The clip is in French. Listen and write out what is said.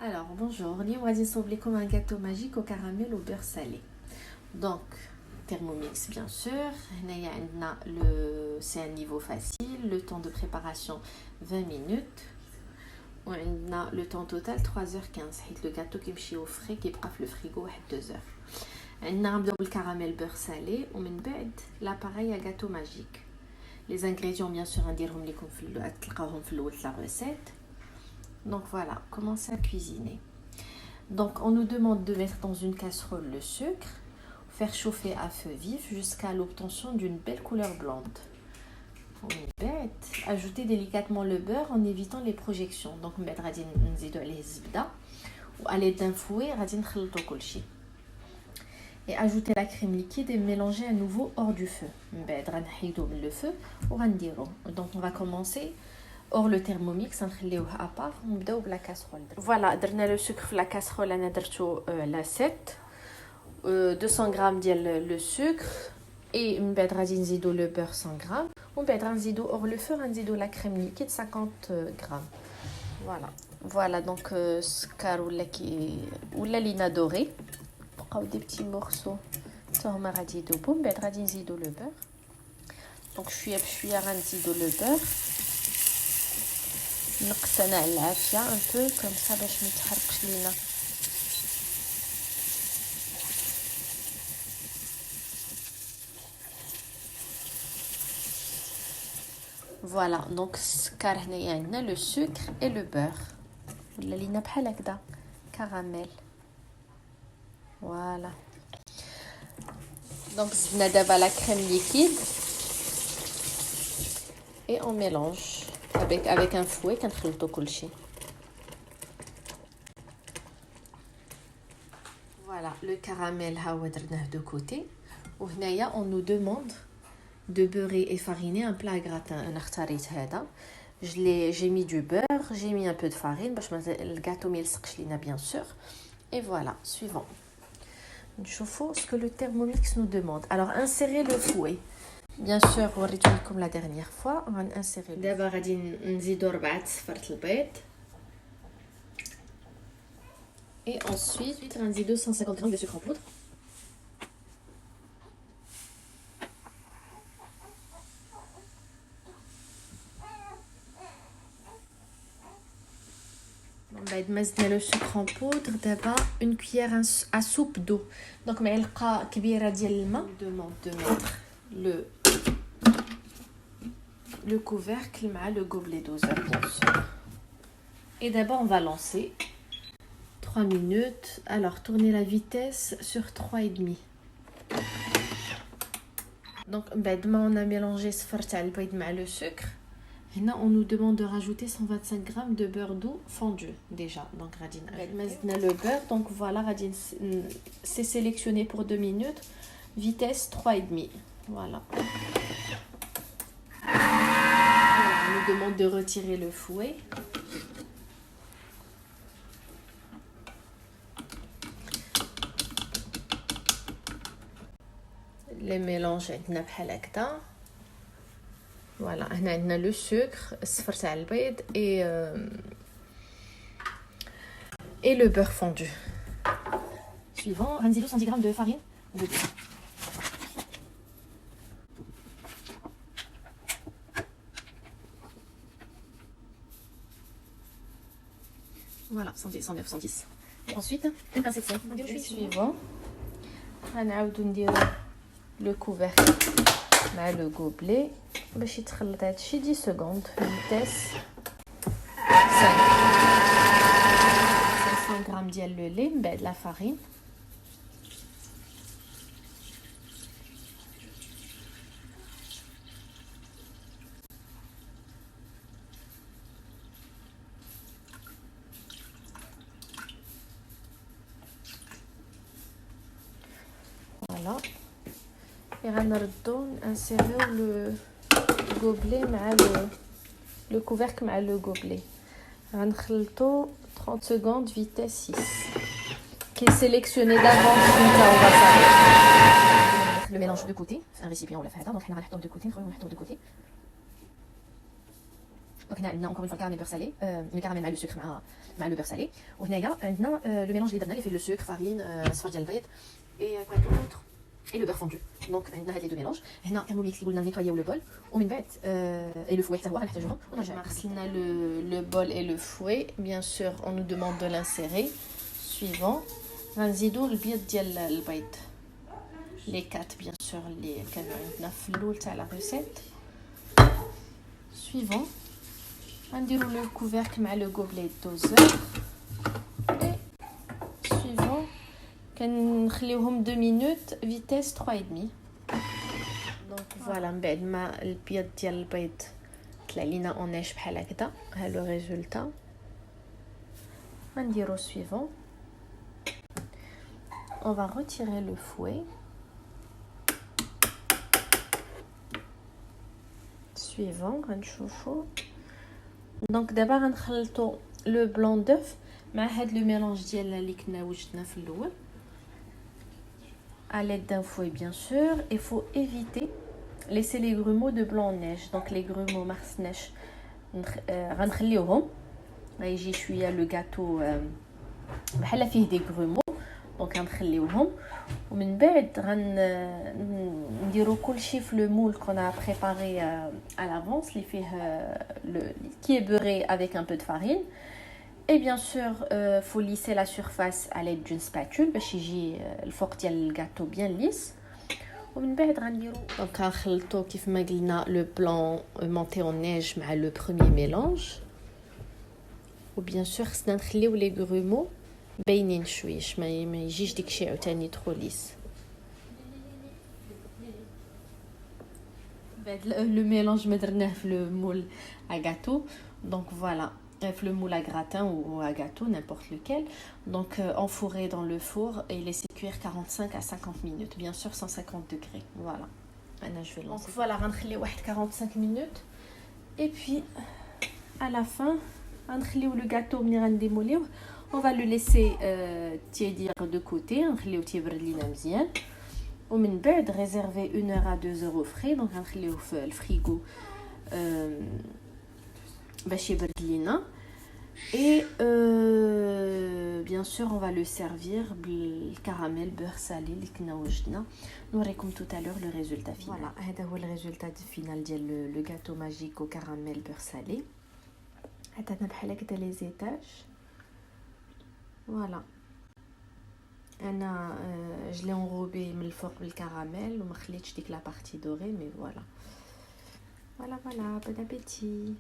Alors, bonjour, on va dissembler comme un gâteau magique au caramel au beurre salé. Donc, Thermomix bien sûr. C'est un niveau facile. Le temps de préparation 20 minutes. On a le temps total 3h15. Le gâteau qui est au frais qui est le frigo 2h. On a le caramel beurre salé. On met l'appareil à gâteau magique. Les ingrédients bien sûr on dirhom لكم في la recette. Donc voilà, commencez à cuisiner. Donc on nous demande de mettre dans une casserole le sucre, faire chauffer à feu vif jusqu'à l'obtention d'une belle couleur blonde. On est bête. Ajouter délicatement le beurre en évitant les projections. Donc on va نزيدو عليه الزبده و à l'aide d'un fouet غادي نخلطو كلشي. Et ajouter la crème liquide et mélanger à nouveau hors du feu. Le feu donc on va commencer hors le thermomix, à part, on va la casserole. Voilà, درنا le sucre dans la casserole, انا درتو la 7 200 g ديال le sucre et من بعد غادي نزيدو le beurre 100 g ومن بعد غنزيدو hors le feu غنزيدو la crème liquide 50 g. Voilà donc سكر ولا لينا دوري بقاو des petits morceaux حتى هما غادي يذوبوا من بعد غادي نزيدو le beurre. Donc شويه بشويه غنزيدو le beurre نقصنا على العافيه un peu comme ça باش ما يتحرقش لينا. Voilà, donc السكر هنايا عندنا le sucre et le beurre ولا لينا بحال هكذا caramel. Voilà. Donc زدنا دابا la crème liquide et on mélange avec un fouet كنخلطو كلشي. Voilà, le caramel ها هو درناه de côté. وهنايا on nous demande de beurrer et fariner un plat à gratin. انا اختاريت هذا. J'ai mis du beurre, j'ai mis un peu de farine باش le gâteau ما يلصقش لينا bien sûr. Et voilà, suivant. نشوفوا ce que le thermomix nous demande. Alors insérer le fouet. Bien sûr, comme la dernière fois, on va insérer. D'abord, غادي نزيدو 4 صفرة البيض. Et ensuite, on va نزيدو 150 g de sucre en poudre. بعد ما زدنا le sucre en poudre دابا une cuillère à soupe d'eau. Donc معلقة كبيرة ديال الماء. On demande de mettre le couvercle مع le gobelet doseur bien sûr. Et d'abord on va lancer 3 minutes. Alors tournez la vitesse sur 3,5. Donc بعد ما on a mélangé صفر تاع البيض مع le sucre. Là, on nous demande de rajouter 125 g de beurre doux fondu déjà. Donc, radine. Le beurre, donc voilà, radine, c'est sélectionné pour 2 minutes. Vitesse 3,5. Voilà. On nous demande de retirer le fouet. Les mélanges, voilà, on a le sucre, et le beurre fondu. Suivant, 110 g de farine. Voilà, 109, 110. Et ensuite, une pincée de sel. Suivant, on a le couvercle, le gobelet. باش يتخلط هادشي 10 secondes vitesse 500 g ديال لو لي من بعد لا فارين. Voilà. Et غنردو نسيريو le gobelet مع le couvercle مع le gobelet. غنخلطو 30 secondes vitesse 6 qui est sélectionné d'avance. On va mettre le mélange de côté. C'est un récipient on l'a fait donc on va mettre de côté, de côté. دونك هنا عندنا encore une fois الكراميل بيغ سالي le caramel مع لو سكر مع لو بيغ سالي. وهنايا عندنا لو ميلونج اللي درنا اللي فيه لو سكر فارين صفار ديال البيض اي كوا دوطر اي لو بيغ فوندو. دونك عندنا هاد لي دو ميلونج. هنا كاموميكس اللي قلنا نيتوايو لو بول ومن بعد اي لو فوي حتى هو غنحتاجوهم ونرجع. غسلنا le bol et le fouet. Bien sûr, on nous demande de l'insérer. Suivant, غنزيدو البيض ديال البيض. Les 4 bien sûr اللي كانوا عندنا في الاول تاع لا ريسيت. Suivant, غنديرو لو كوفيرك مع لو غوبلي دوزور. Suivant, كنخليوهم 2 minutes vitesse 3,5. دونك فوالا من بعد ما البيض ديال البيض طلع لينا اونيش بحال هكذا، ها لو ريزولتا. غنديرو suivant. On va retirer le fouet. Suivant, غنشوفو. دونك دابا غنخلطو لو بلون دوف مع هاد لو ميلونج ديال اللي كنا وجدنا في الاول à l'aide d'un fouet bien sûr. Il faut éviter laisser les grumeaux de blanc en neige. Donc les grumeaux ما خصناش غنخليوهم غيجي شويه لو غاتو بحال فيه دي grumeaux. دونك غنخليوهم ومن بعد غنديرو كلشي في لو مول qu'on a préparé à l'avance اللي فيه qui est beurré avec un peu de farine. Et bien sûr, faut lisser la surface à l'aide d'une spatule باش يجي الفوق ديال الغاتو bien lisse. ومن بعد غنديرو دونك غنخلطو كيف ما قلنا لو بلون مونتي اون نيج مع لو بروميير ميلونج. و bien sûr خصنا نخليو لي غرومو باينين شويش ما يجيش داكشي عاوتاني ترو ليس. بعد لو ميلونج ما درناه في لو مول ا غاتو. دونك فوالا le moule à gratin ou à gâteau, n'importe lequel. Donc enfourré dans le four et laisser cuire 45 à 50 minutes. Bien sûr 150 degrés. Voilà. Maintenant je vais lancer. Donc voilà, غنخليو واحد 45 minutes. Et puis à la fin, غنخليو le gâteau ملي غنديموليوه. On va le laisser tiédir de côté. غنخليو تيبرد لينا مزيان. ومن بعد réserver 1 heure à 2 heures au frais. Donc غنخليوه في الفريغو باش يبرد لينا. Et bien sûr on va le servir بالكراميل بيغ سالي اللي كنا وجدنا. نوريكم tout à l'heure le résultat final. Voilà, هذا هو الريزولتا فينال ديال لو غاتو ماجيك au caramel beurre salé. عطانا بحال هكذا لي زيتاج. فوالا انا جلي انروبي من الفوق بالكراميل وما خليتش ديك لا بارتي دوري مي فوالا. Voilà, bon appétit.